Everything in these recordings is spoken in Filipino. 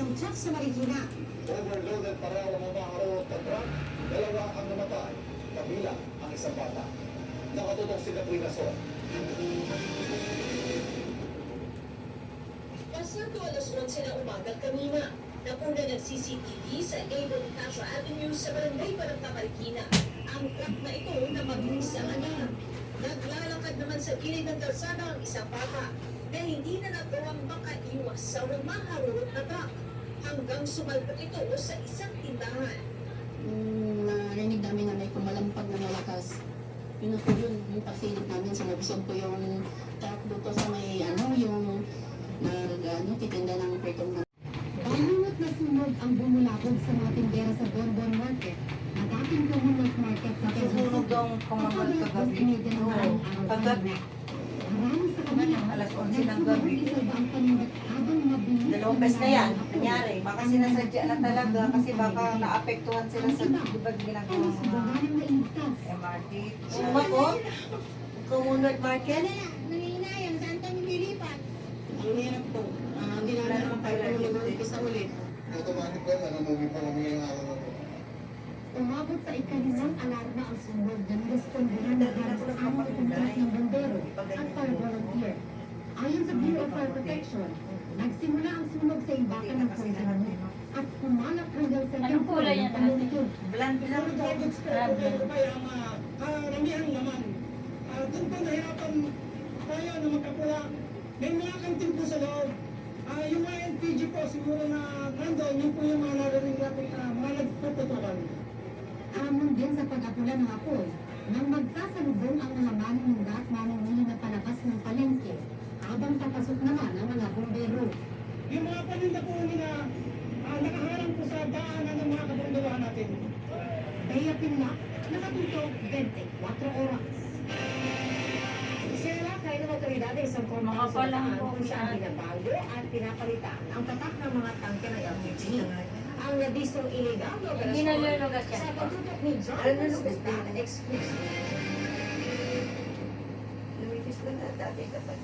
isang truck sa Marikina. Overloaded pa raw ang mga harot na truck, 2 ang namatay, kabilang ang isang bata. Nakatutok si Katrina Son. Pasado alas 11 ng umaga kanina, napuna ng CCTV sa A. Bonifacio Avenue sa Barangay Barangka, Marikina. Ang truck na ito na mabilis ang anak. Naglalakad naman sa gilid ng kalsada ang isang bata na hindi na nagawang makaiwas sa humaharurot na truck hanggang sumalpok ito sa isang tindahan. Narinig namin na may kumalampag na malakas. Yun ako yun, yung pagsilip namin, sinabusog ko yung truck dito sa may yung titinda ng pertong na. Bahingot na sunog ang bumulabog sa mga tindera sa Bonbon Market. Ang dating Commonwealth Market sa Susunog daw ang Commonwealth kagabi. Oo, kagabi. Marami sa kanila, Alas 11 ng gabi. nagsusunog ang panindat habang mabilis. 2 beses na yan, nangyari. Baka sinasadya na talaga kasi baka naapektuhan sila sa diba ginagawa Alas, mga bahanang naintas. MRT. Suma ko, Commonwealth Market. Nanginayang, saan tayo nililipat? Ang hirap po. Hindi na naman tayo mag-umpisa ulit. Automatic ba, nanunugin pa kami ngayong araw na ito. Umabot sa ikalimang alarma ang sunog na nirespondihan na halos ang kumplet ng bombero at fire volunteer. Ayon sa Bureau of Fire Protection, nagsimula ang sunog sa imbakan ng poison at kumalap hanggang sa Anong kulay yan, ate? Bland lang. Karamihan naman. Doon po nahirapan tayo na magkapula. May mga kantin po sa loob. Yung mga LPG po siguro na nandun, yun po yung mga narinig natin mga nagpuputukan. Hamon din sa pag-apula ng apoy nang magkasalubong ang mga maninda at maninili na palabas ng palengke habang papasok naman ang mga bombero. Yung mga paninda po nila nakaharang po sa daanan ng mga kabunduhan natin. Kaya pinlak, nakatutok 24 oras. Sila kayo ng otoridades ang Mga palang po kung saan yan. binabago at pinapalitan ang tatak ng mga tangke ng LPG. Ang nadistong illegal na Hindi na lulugas yan. sa pagtutok ni John Bautista exclusive. Lumipis na na dati dapat.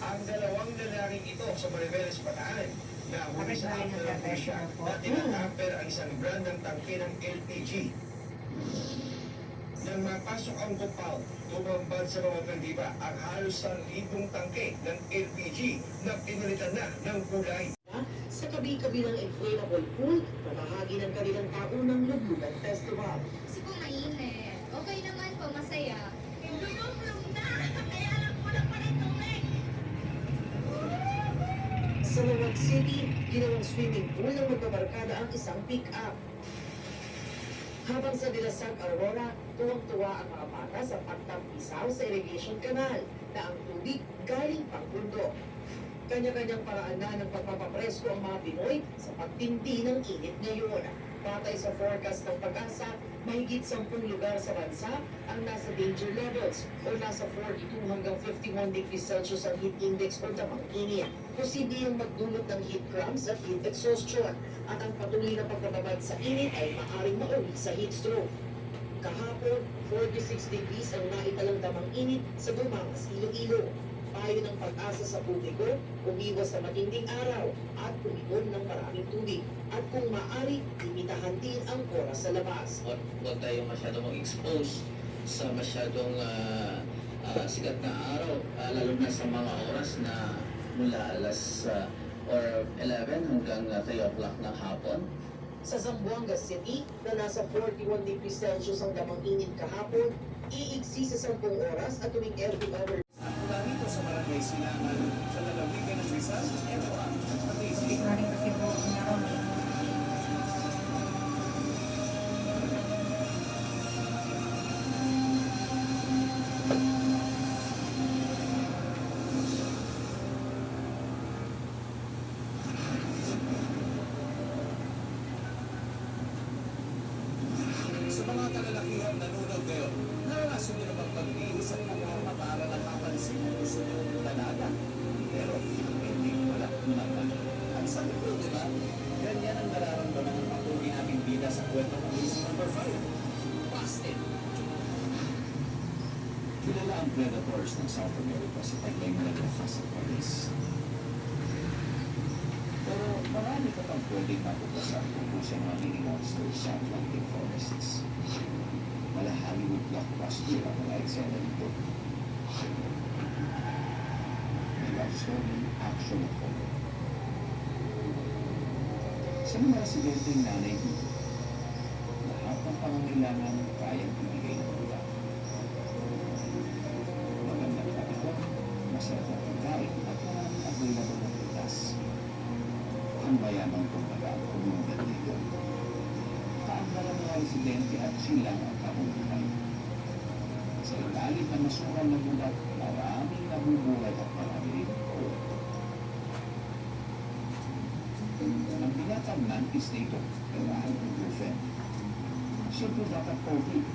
Ang dalawang lalaking ito sa Mariveles, Bataan, na huli sa after of Russia na tinatapper ang isang brand ng tangke ng LPG. Nang mapasok ang compound, tumambad sa mga kandiba ang halos 1,000 tangke ng LPG na pinalitan na ng kulay. Sa kabi-kabilang inflatable pool, pamahagi ng kanilang taunang Luglugan Festival. Kasi po mainit. Okay naman po, masaya. Sa Lawag City, ginawang swimming pool ng magbabarkada ang isang pick-up. Habang sa Dilasag, Aurora, tuwang-tuwa ang mga bata sa pagtampisaw sa irrigation canal na ang tubig galing pang bundok. Kanya-kanyang paraan na ng pagpapapresko ang mga Pinoy sa pagtindi ng init ngayon. Batay sa forecast ng Pag-asa, mahigit 10 lugar sa bansa ang nasa danger levels o nasa 42 hanggang 51 degrees Celsius ang heat index o damang init. Posibleng magdulot ng heat cramps at heat exhaustion at ang patuloy na pagkababad sa init ay maaaring mauwi sa heat stroke. Kahapon, 46 degrees ang naitalang damang init sa Dumangas, Iloilo. Payo ng Pag-asa sa publiko, umiwas sa matinding araw at uminom ng maraming tubig. At kung maaari, limitahan din ang oras sa labas. Huwag tayo masyadong mag-expose sa masyadong sikat na araw, lalo na sa mga oras na mula alas or 11 hanggang 3 o'clock ng hapon. Sa Zamboanga City, na nasa 41 degrees Celsius ang damang init kahapon, iigsi sa 10 oras at tuwing every hour. Mula rito sa Barangay Silangan, sa lalawigan ng Rizal, ito ang Hindi ko rin kasi po meron. Sa mga kalalakihan nanonood ngayon, naranasan niyo na bang pagbihis at pumarma para napapansin ang gusto niyong dalaga? Pero hindi wala kumata. Ang sabi ko, di ba? Ganyan ang nararamdaman ng patuloy nating bida sa kwento ng Easy Number 5. Busted! Kilala ang predators ng South America sa paglayng naglakas sa Paris. pwedeng mapugasan tungkol sa mga mini monsters sa Atlantic forests. Mala Hollywood blockbuster ang mga eksena nito. May love story, action at horror. Sa mga residenteng nanay dito, lahat ng pangangailangan kayang ibigay ng ulam. Magandang panahon, masarap na pagkain at maraming available na prutas. Ang mayamang kumbaga ang komunidad dito. Kaandaran ng mga residente at silang ang kamuhay. Sa ilalim ng masukan ng gulat, maraming nabubuhay at marami rin po. Ang binatang mantis na ito, kailangan ng girlfriend. Siyempre dapat pogi.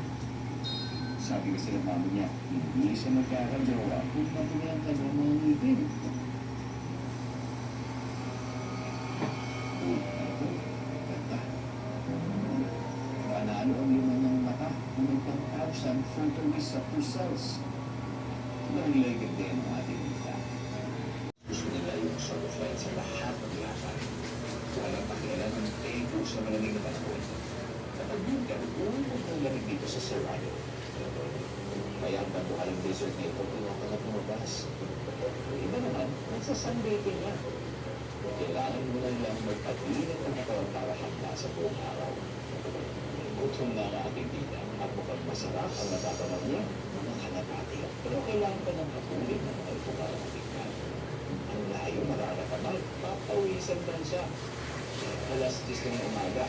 Sabi kasi ng mama niya, hindi siya magkakajowa kung matuli ang kanyang mga ngipin. Ganda. Panalo ang lima ng mata na may 1,000 photowiz sa puzzles. Nangilagay din ang ating nila. Gusto nila yung sort of light sa lahat ng lahat. Walang pakialam ng table sa malamig na panahon. Kapag yung ganoon ang lamig dito sa Serrano. Kaya ang babuhalang desert na ito pinakalat lumabas. Iba naman, nagsasunbathing lang. Kailangan mo lang magpag-init ang katawan para handa sa buong araw. Gutom na ang ating tita at mukhang masarap ang natatamad niya ng kalapati. Pero kailangan pa ng hapulin ng mga ito para matignan. Ang layo mararatamad, papawisan lang siya. Alas 10 ng umaga,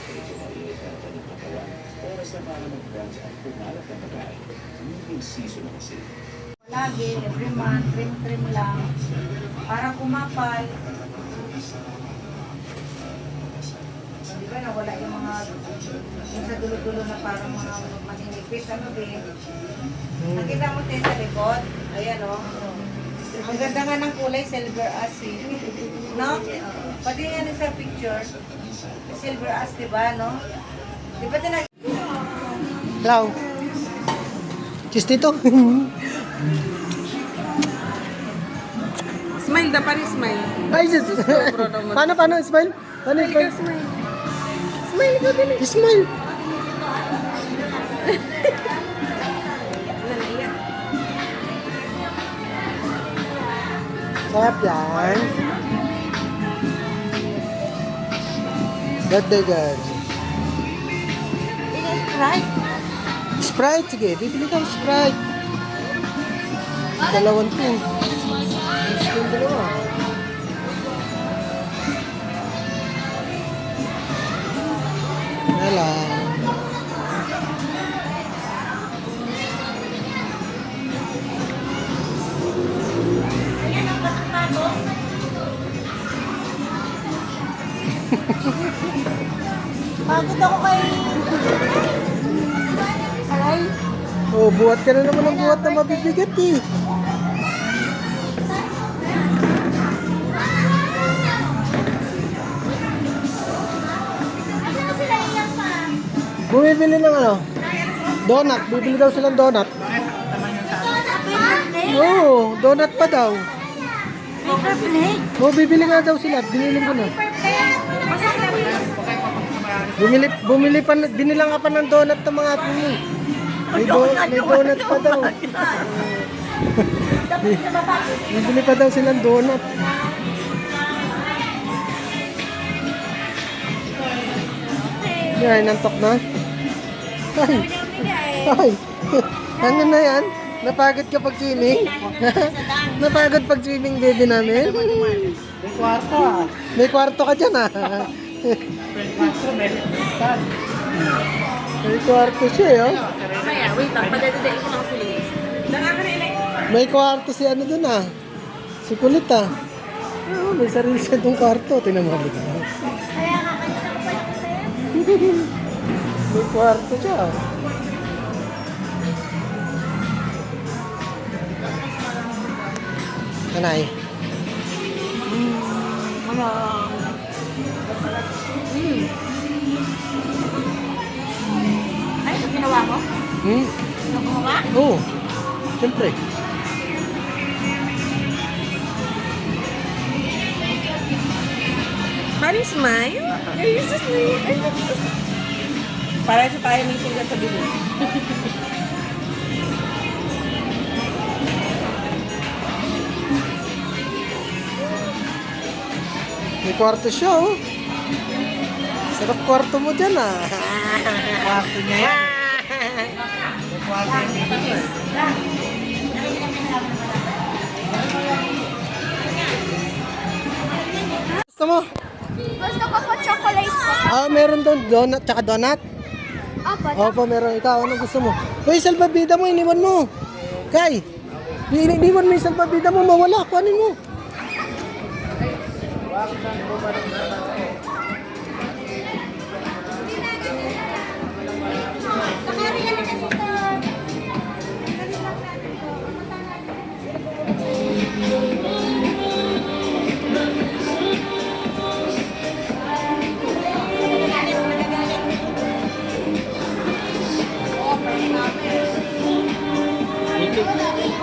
medyo mainit na ang kanyang katawan. Oras na para mag-brunch at pumalap ng pagkain. Moving season na kasi. Lagi, every month, trim lang. Para kumapal. Di ba nawala yung mga yung sa dulo-dulo na parang mga maninipis, ano din. Nakita mo tayo sa likod? Ayan o. Ang ganda nga ng kulay, silver ash eh. No? Pati yan sa picture. Silver ash, di ba, no? Di ba tinag... Hello. Cheese dito. Smile, dapat smile. Ay, sis. Paano, smile? Paano, smile? Smile. Smile ko din. Smile. Sarap yan. Birthday girl. Right? Sprite, sige. Bibili ka ng Sprite. Dalawan po. Yung dalawa. Wala. Pagod ako kay... Aray? Oh, buhat ka na naman ng buhat na mabibigat eh. Bumibili ng ano? Donut. Bibili daw silang donut. Oo, oh, donut pa daw. Oo, bibili nga daw sila. Binili ko na. Binilang ka pa ng donut ng mga apo mo. May donut pa daw. Bibili pa daw silang donut. Yan, nantok na. Ay, ay. Ano na yan? Napagod ka pag swimming? Napagod pag swimming, baby namin? May kwarto ah. May kwarto ka dyan ah. May kwarto siya eh, oh. Mamaya, wait lang. Padadadali ko lang sila. May kwarto si ano dun ah. Si kulit ah. Oo, may sarili siya dong kwarto. Tinamali ka. May kwarto siya ah. Kanay. Ay, ito ginawa mo? Hmm? Ito gumawa? Oo. Siyempre. Smile Funny smile? You're so sweet. Para sa tayo minsan dyan sa bibig. May kwarto siya, oh. Sarap kwarto mo dyan, ah. Kwarto niya yan. Kwarto niya dito eh. Gusto mo? Gusto ko po chocolate po. Ah, meron doon donut, tsaka donut. Opo, Opo, meron. Ikaw, anong gusto mo? Uy, salbabida mo, iniwan mo. Kay, iniwan mo yung salbabida mo, mawala. Kuhanin mo.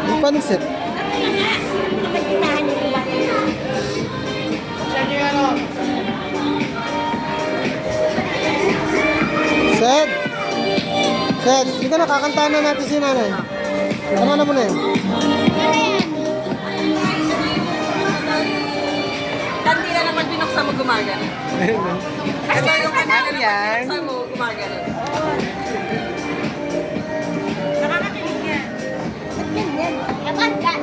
Yung pansit. Sed! Sed, hindi ka nakakantahan na natin si nanay. Tama na mo na yun. Kantina naman binuksan mo gumagana. Ito yung kanina naman binuksan mo gumagana. nakakakilig yan. Ba't ganyan? Yaman ka.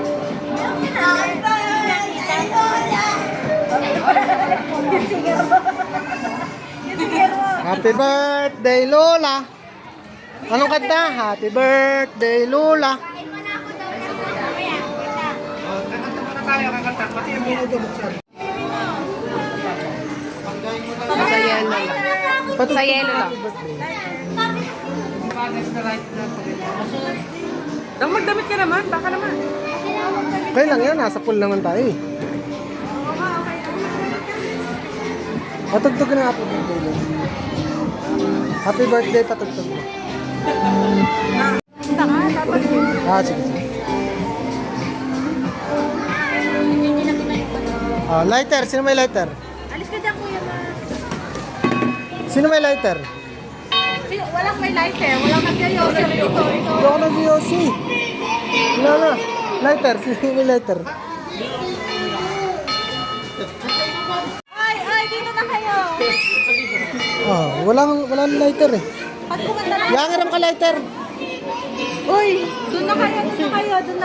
Happy birthday, Lola! Anong kanta? Happy birthday, Lola! Kain mo na ako daw ng mamaya. Kakanta muna tayo, kakanta. Pati yung minuto buksan. Sa yelo lang. Sa yelo lang. Nang magdamit ka naman, baka naman. Okay lang yan, nasa pool naman tayo eh. Patugtog na happy birthday mo. Happy birthday, patugtog mo. Ah, sige, sige. Ah, lighter, sino may lighter? Alis ka dyan, kuya ma. Sino may lighter? Walang may lighter. Walang nagyayoso dito. Hindi ako nag-VOC. Wala na. Lighter, sino may lighter? Ay, dito na kayo. Ah, walang lighter eh. Pag kumanta na. Yangiram ka lighter. Uy, doon na kayo.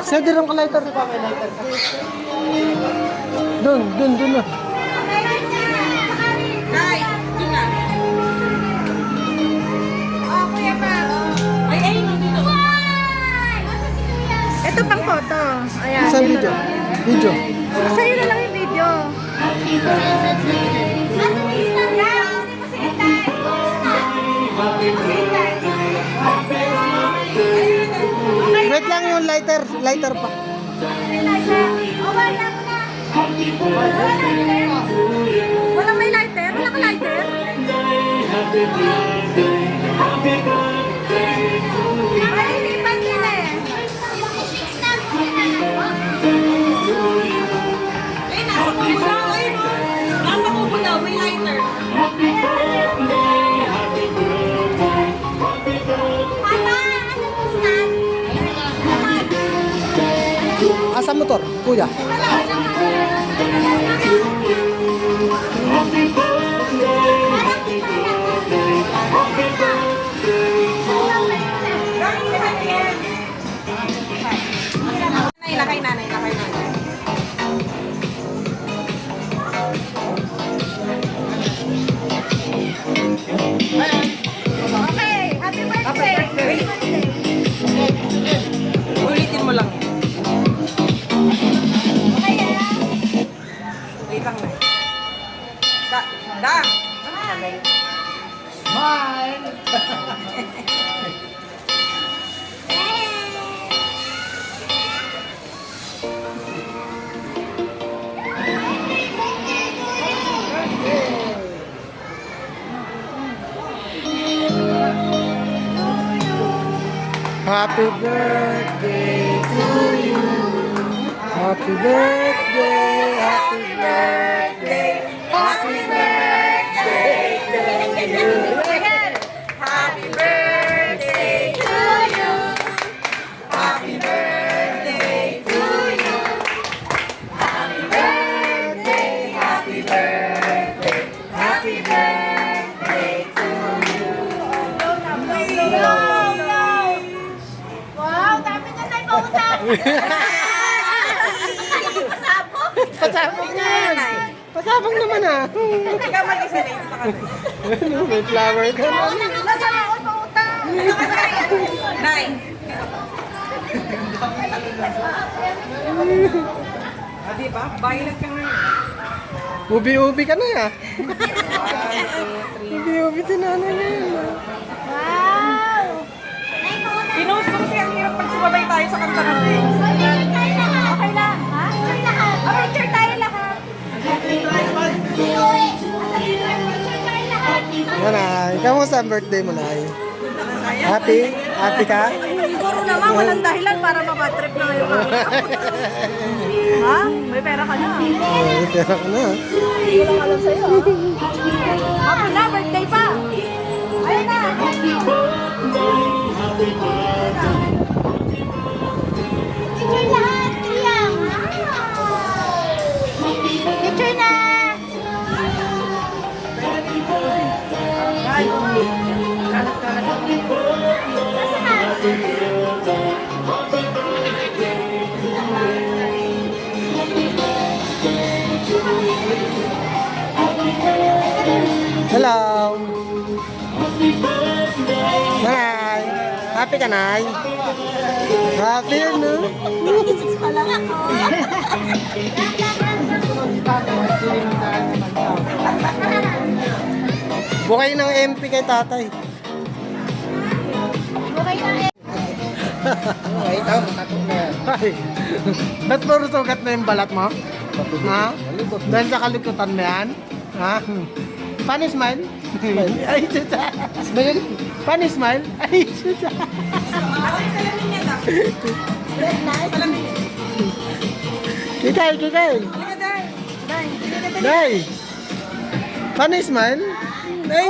Sediram ka lighter. Dun na. Ay, yun na. Oh, kuya pa. Ay, dito. Nasa si kuya. Ito pang photo. Ayan. Sa video. Video. Sa'yo na lang yung video. Nasa si Instagram. Hindi mo si Wait lang yung lighter. Lighter pa. Walang may lighter? Wala ka lighter? Malilipan nila eh. Eh, nasa kubo na. Ayun, oh. Nasa kubo na, may lighter. Papa, ano po yan? Asa motor, kuya. Lakay nanay. Okay, happy birthday! Ulitin mo lang. Okay, ah. Wait lang na. Dang! Happy birthday to you. Happy birthday, happy birthday, happy birthday. Happy birthday! Happy birthday to you! Wow, dami na tayo pausap. Pasabog yan. Pasabog naman ah. Hindi ka mag-isa na ito kami. Ano, may flower ka na. Nasa ako pautang. Nay! Ah, di ba? Bayad ka ngayon. Ubi-ubi ka na ah. Ubi-ubi si nanay na yun ah. Wow. Pinost ko kasi ang hirap pag sumabay tayo sa kanta natin. Okay lang. Ha? Picture lahat. Oh, picture tayo lahat. Nanay, kamusta ang birthday mo, Nay? Happy? Happy ka? Siguro naman walang dahilan para mabatrip na ngayon. Ha? May pera ka na. May pera ka na. Hindi ko lang alam sa'yo. Happy na, birthday pa. Ayun na. Picture lahat, kuya. Picture na. Hello! Nay! Happy ka, Nay? Happy, no? Pa lang ako. Bukay ng MP kay tatay. Bukay na eh. Ay, ito, Ay, ba't puro sugat na yung balat mo? Ha? Dahil sa kalikutan na yan? Ha? Funny smile? Ay, chucha. Smile? Funny smile? Ay, chucha. Kikay, kikay. Day. Funny smile? Ay.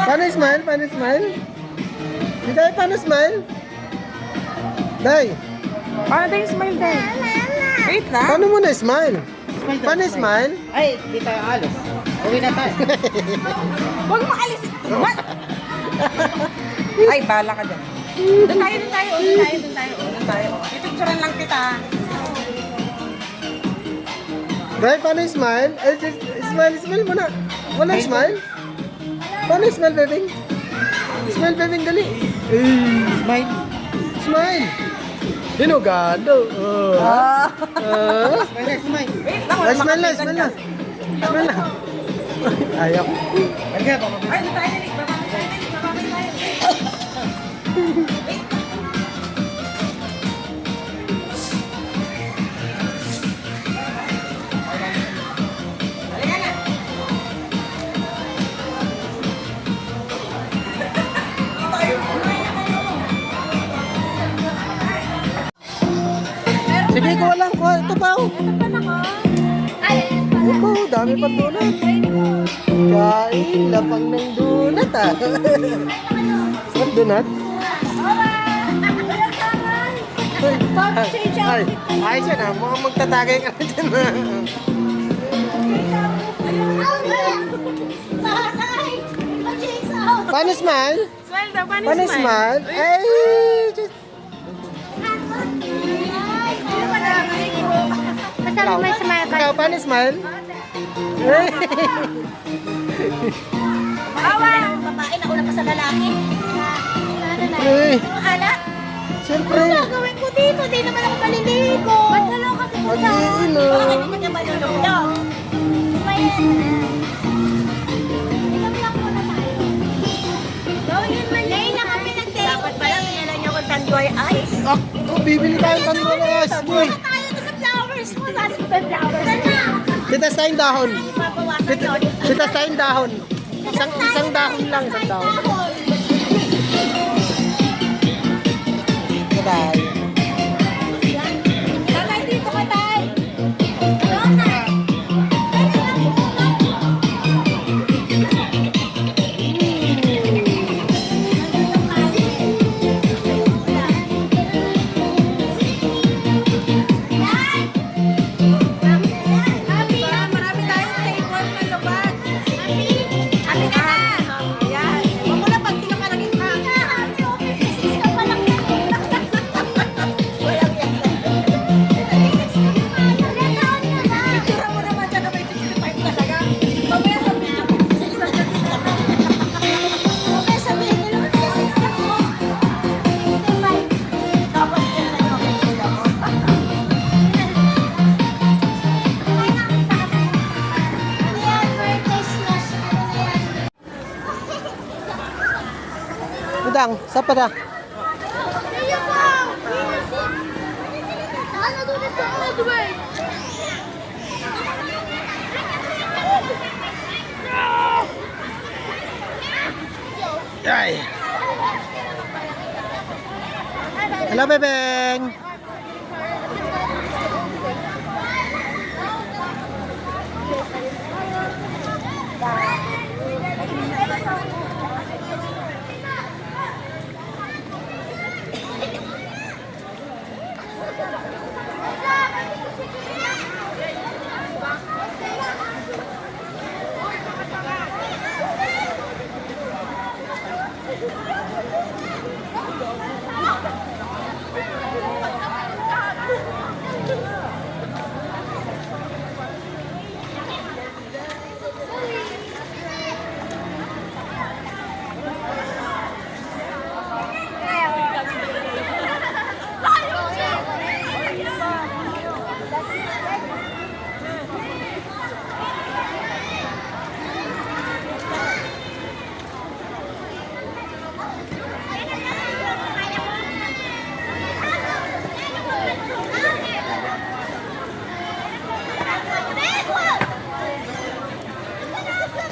Funny smile, funny smile. Kikay, funny smile. Day. Paano tayo smile tayo? Wait lang. Paano mo na smile? Funny smile? Ay, di tayo alis. Uwi na tayo. Huwag mo alis. What? Ay, bala ka dyan. Doon tayo, doon tayo. Doon tayo. Pipicturean lang kita. Day, funny smile. Ay, smile, smile mo na. Walang smile? Funny smile, baby. Smile, baby, dali. Smile. Smile. Hinugado. Smile. Wait lang. Ay, smile na, smile na. Smile na. Ayaw. Ay, doon tayo. Babalik tayo. Halika na. Sige, kuha lang. Kuha. Ito pa. Oh. Ito, dami pa donut. Kain, lapang ng donut ah. Sarap donut? Ay, ayos yan ah. Mukhang magtatagay ka na dyan ah. Paano smile? Smile daw. Paano Paano smile? Ay, just... Masabi mo yung smile ka. Ikaw, paano smile? Ay. Bawal! Babae na una pa sa lalaki. Ay. Ala? Siyempre. Ano gagawin ko dito? Di naman ako maliligo. Ba't wala kasi po sa... Mag-iinom. Bakit hindi ka malulog? Inom lang muna tayo. Gawin yun man. Ngayon na kami nag-take. Dapat pala pinala niyo kung tandoy ice. Oh, bibili tayo ng malas. Uy, Tayo to sa flowers mo. Nasa ba flowers? Sana! titas tayong dahon. Ipapawasan yun. Titas tayong dahon. Isang dahon lang, isang dahon. Bye-bye. Tatay, dito ka, tay. Ano ka? lang. Sapa na. Ay. Hello, bebeng.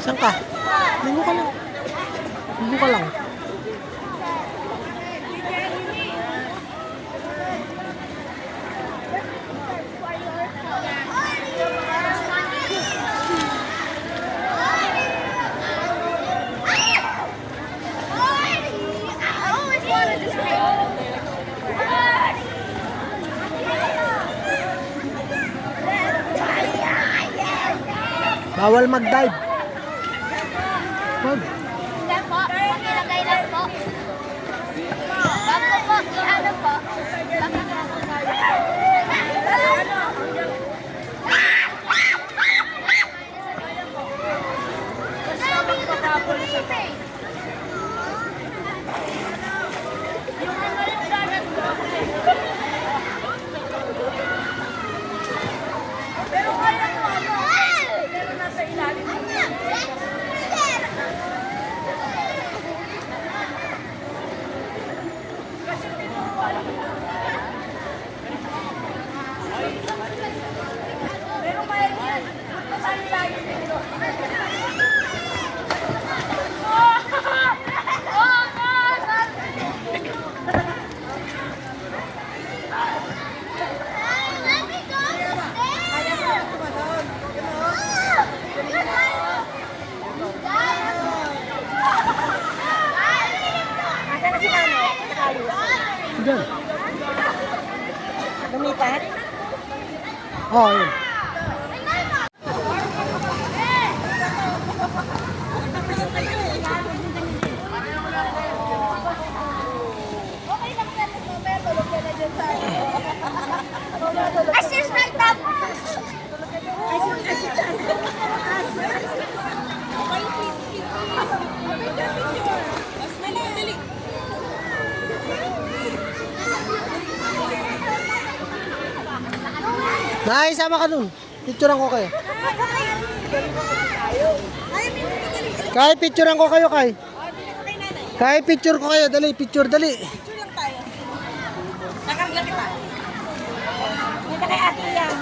Saan ka? Lingo ka lang. Lingo ka lang. Bawal mag-dive. Wag. Hindi po, ilagay lang po. Bago po, i-ano po. Pero kaya mo ano? Pero nasa ilalim mo. Pero kaya yan. Punta tayo lagi dito. Asa na si Mano? Diyan. Lumipat? Oh, yun. Okay lang yan. Mamaya tulog ka na dyan sa Assist right up! Nay, sama ka dun. Picturean ko kayo. Kay, picturean ko kayo, Kay. Kay, picture ko kayo. Dali, picture, dali. Nakarga kita. Dito kay ate yan.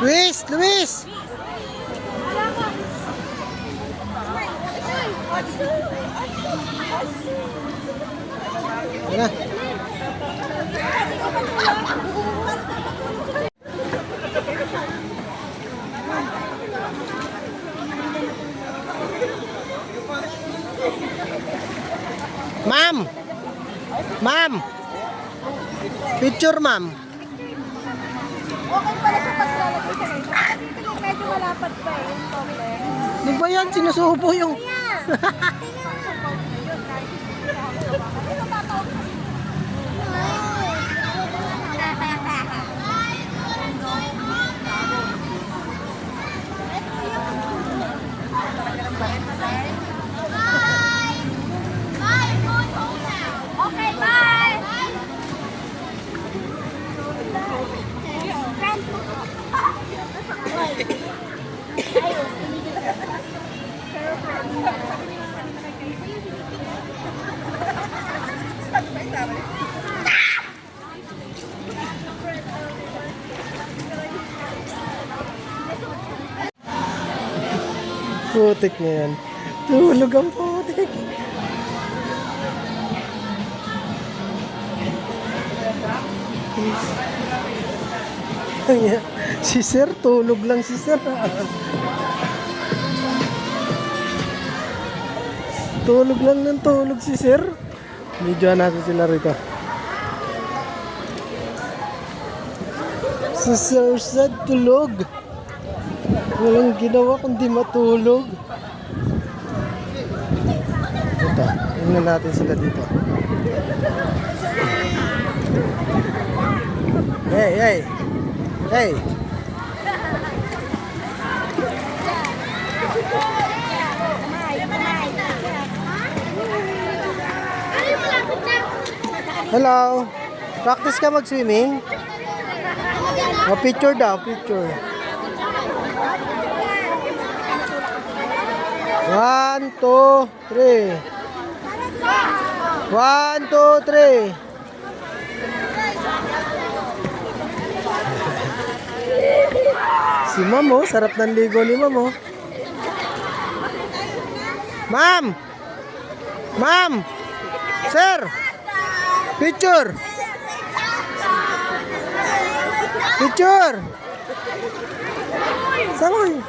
Luis, Luis! Yan na. Ma'am! Ma'am! Picture, ma'am. Okay pala sa paglalagay sa rin. Dito yung medyo malapad pa eh. Okay. Di ba yan? Sinusubo yung... Okay, bye! Putik na yan. Tulog ang putik. Si Sir, tulog lang si Sir. Tulog lang ng tulog si Sir. Medyo natin sila rito. Si Sir said tulog. Walang ginawa kundi matulog. Ito, tingnan natin sila dito. Hey, hey. Hey. Hello. Practice ka mag-swimming? O, picture daw, picture. 1, 2, 3. 1, 2, 3. Si Ma'am, oh, sarap ng ligo ni Ma'am, oh. Ma'am! Ma'am! Sir! Picture! Picture! Saan mo?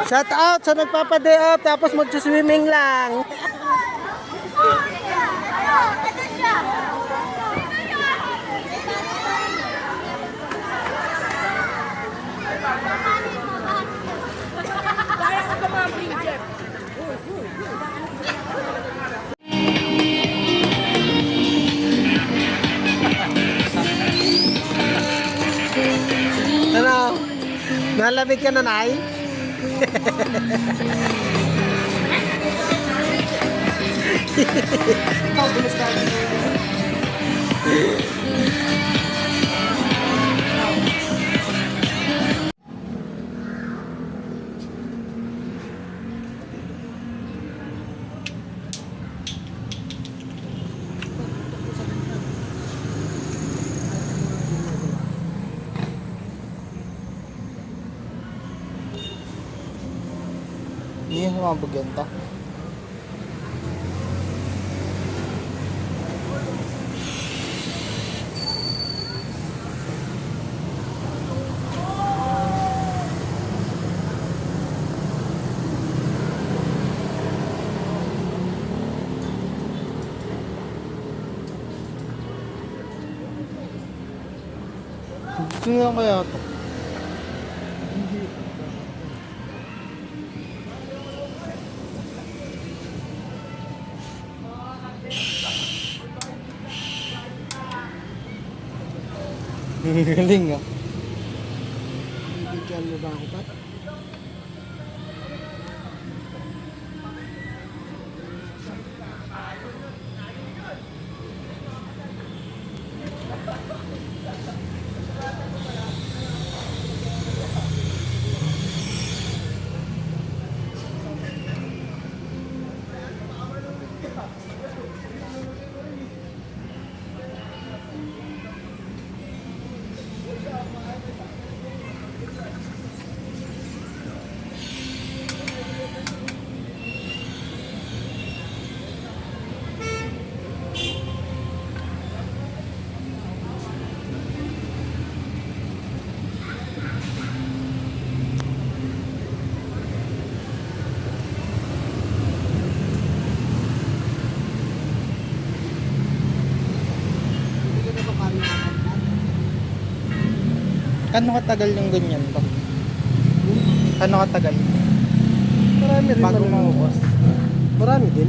Shout out sa nagpapa-day off tapos mag-swimming lang. Ano? Nalamig ka na, Nay? Ini yung mga bugenta. Ito na kaya ito. Galing ah. Bibigyan mo ba ako pa? Kano katagal yung ganyan to? Kano katagal? Marami rin. Bago maubos. Marami din.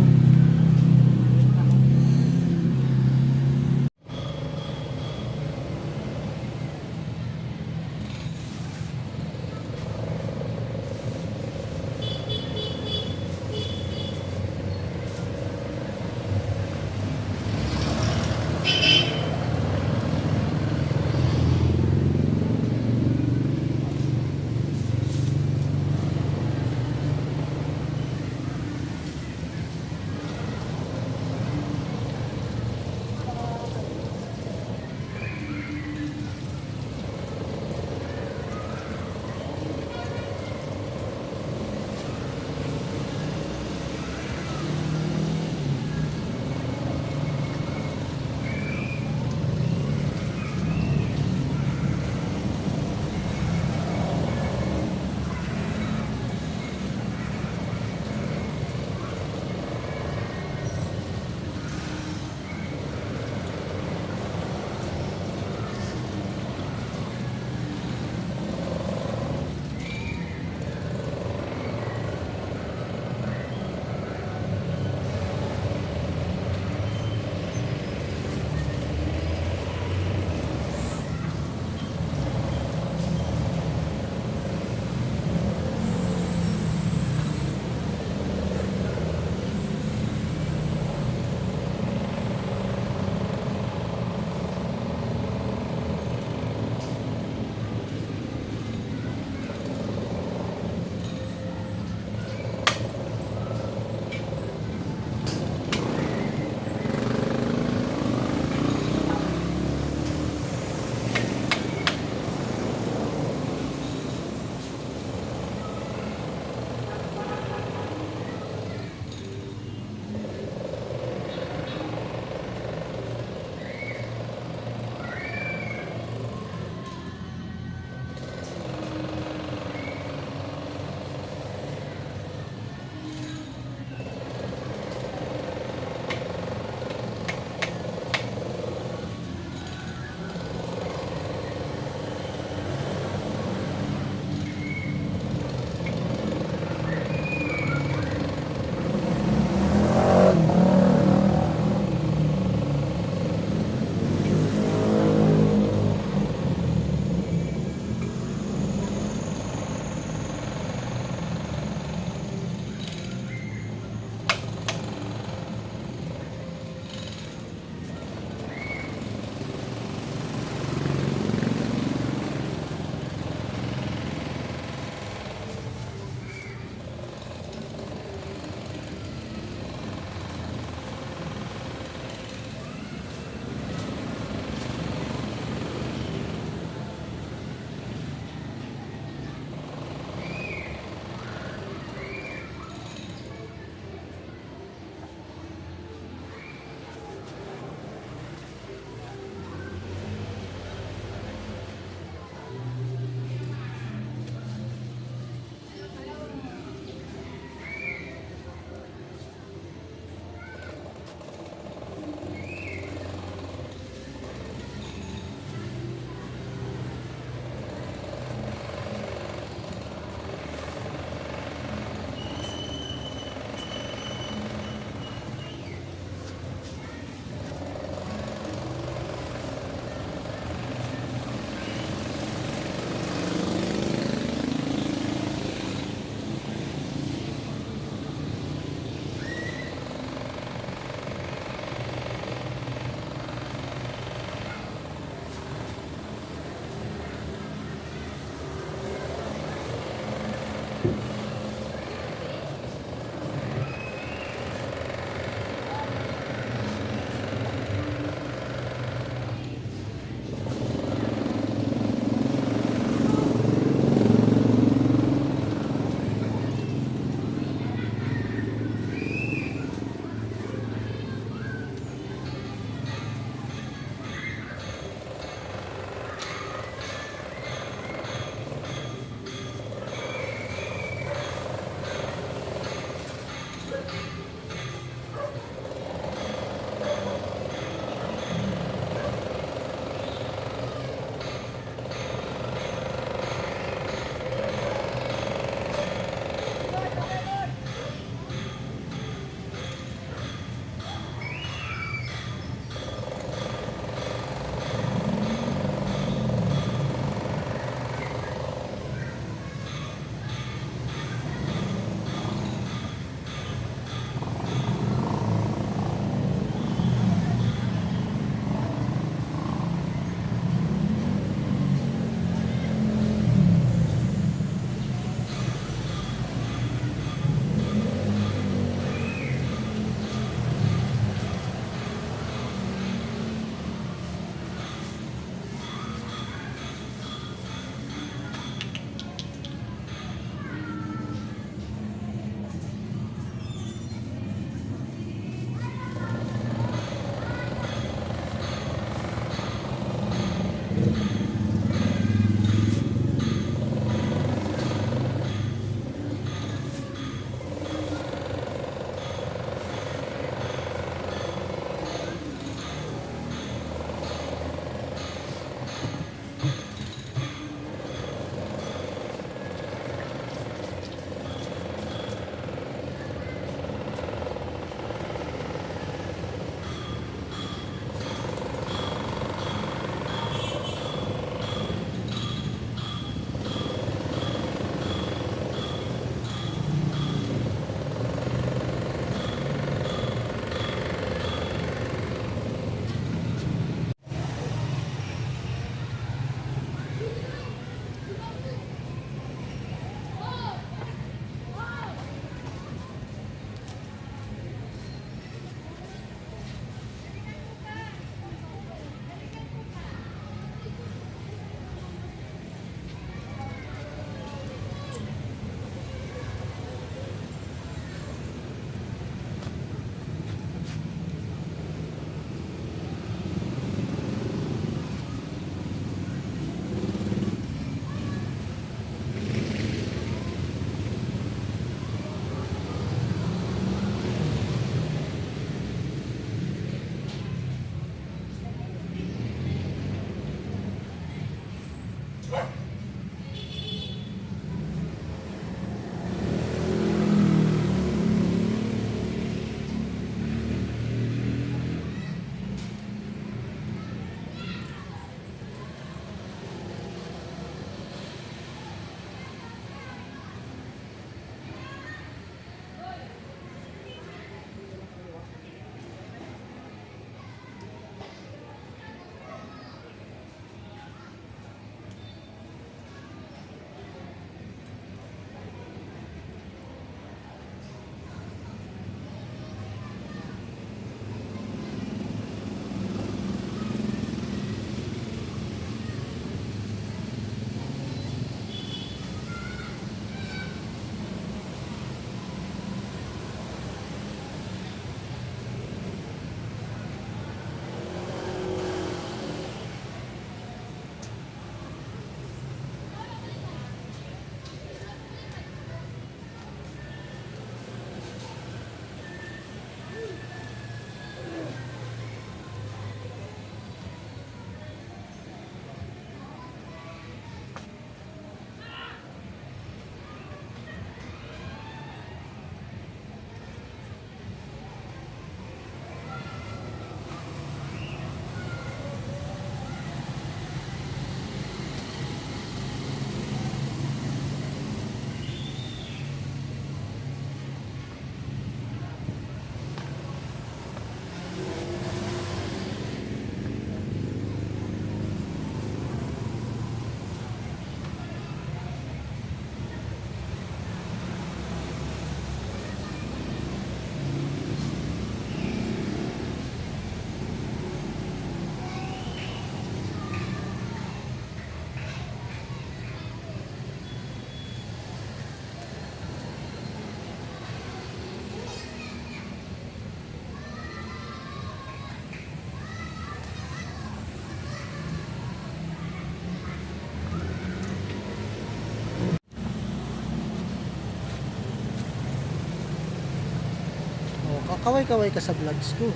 Kaway-kaway ka sa vlogs ko.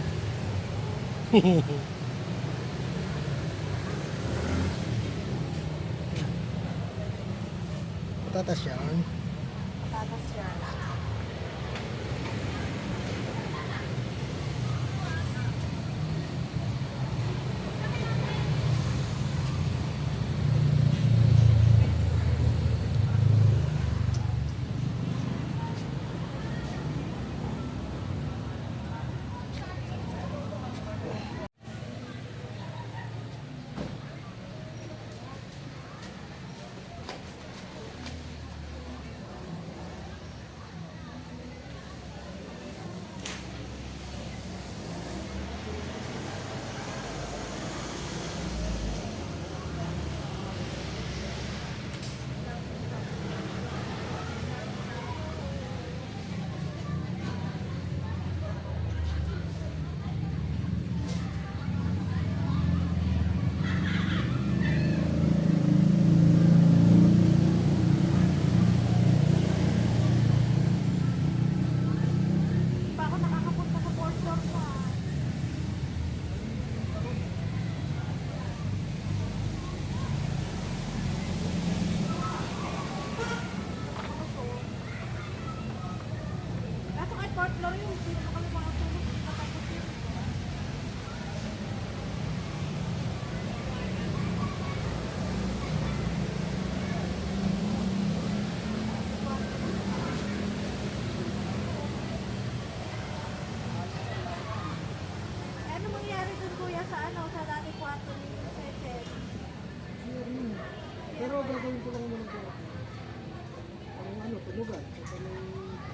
Patatas yan. Tapos yan. Pa ako nakakapunta sa fourth floor pa. Kaso kahit fourth floor yun, hindi naman kami makatulog. Nakakapot yun. Ano mangyari dun kuya sa ano, sa dati kwarto ni Sesed? Pero gagawin ko lang muna ito. Ang ano, tulugan. Ito may matulog.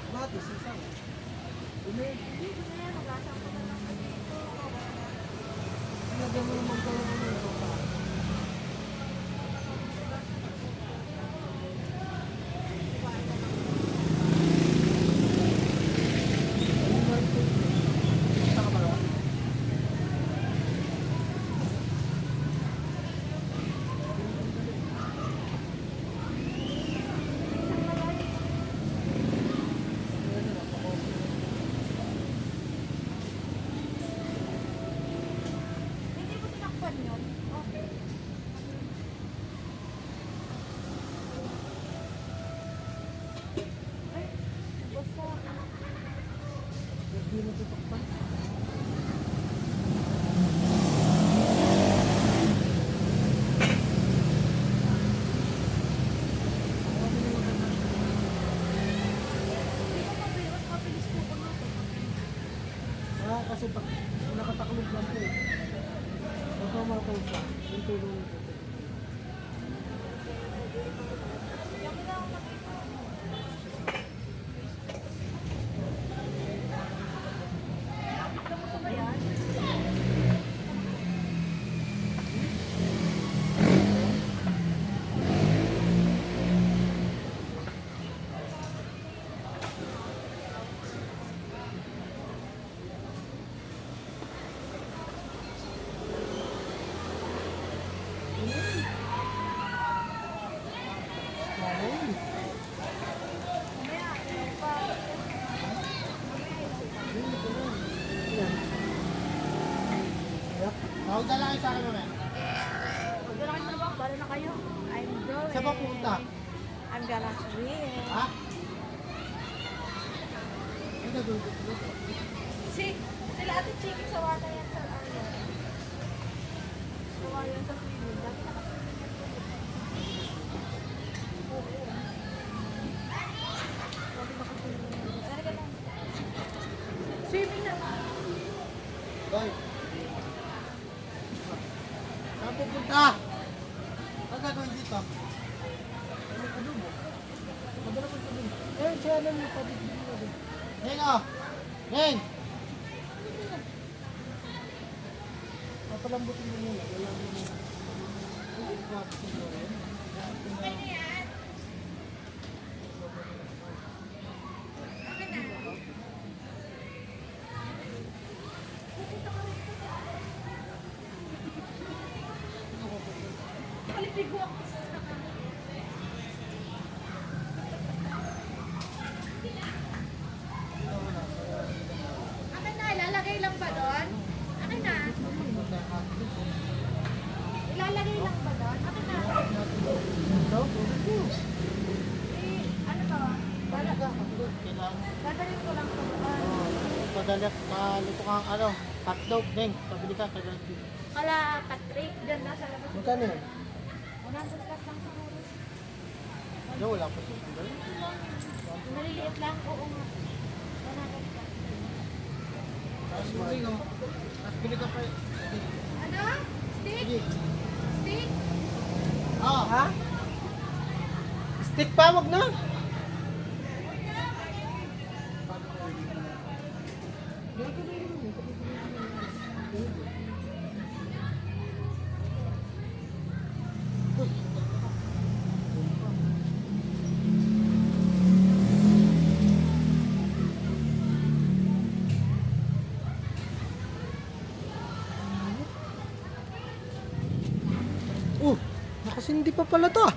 Matis, isang. Lagyan mo naman ko ng ano. Hindi mo tinakpan yun? Okay. Ay, basta. Hindi mo tutukpan. Hindi ko mabilis, mabilis po ko nito. Kasi pag nakataklog lang po eh. Pagka makaw ka, yung tulong ko. Yung lang nakita mo. Kamusta ba yan? Mamaya, meron pa. Tawag na lang sa akin mamaya. Huwag na kayo trabaho, bala na kayo. I'm going. Saan ba pupunta? I'm gonna swim. Ha? Ay, nagulog. Sila ate Chiki sa wata yan sa ano. Sawa yan sa swimming. Dati nakaswimming yan po. Oo. Dati nakaswimming yan. Ano ka lang? Swimming na. Boy. Saan pupunta? Ang gagawin dito? Ano mo? Neng, oh. Neng. Papalambutin mo muna. Wala mo muna. Akin na, ilalagay lang ba doon? Akin na. Ilalagay lang ba doon? Akin na. Ano ba? Dadalhin ko lang ito doon. Padalak, luto kang ano, hotdog, Neng. Pabili ka, kagalit. Kala Patrick, dyan na sa labas. Magkano yan? 100 plus lang sa oras. Ano, wala pa siya. Maliliit lang, oo nga. 100 plus. Tapos mo, tapos bili ka pa. Ano? Stick? Sige. Stick? Oh, ha? Stick pa, wag na. Nakasindi pa pala to ah.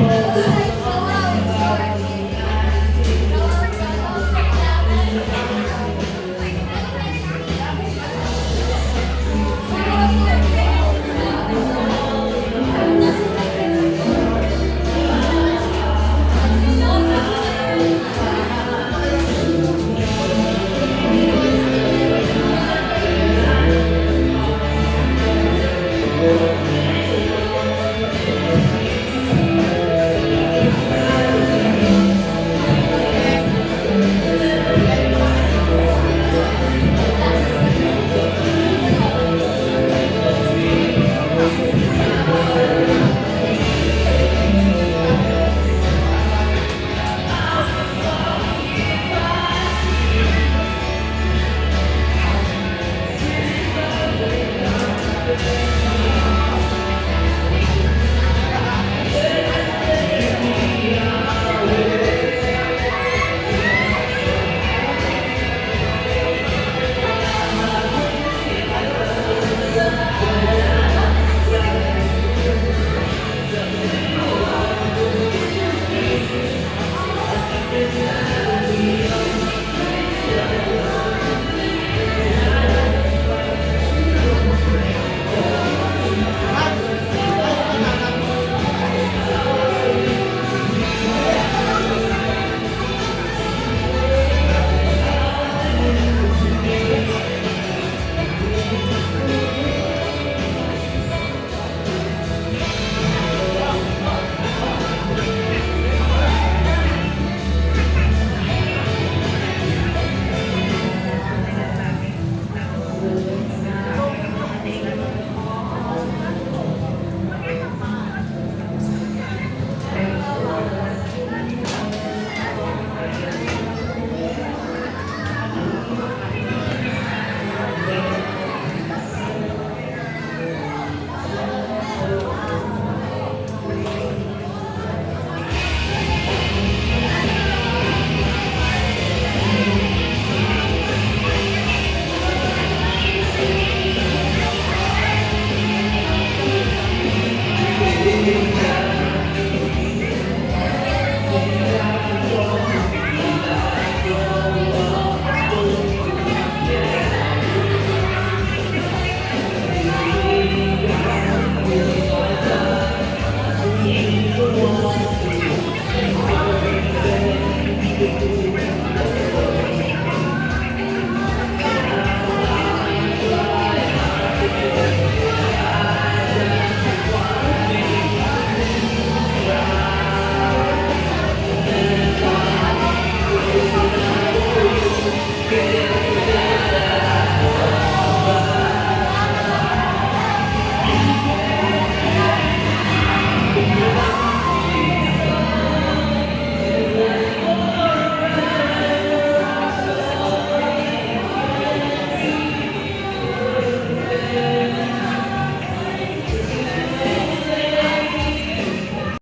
Ay,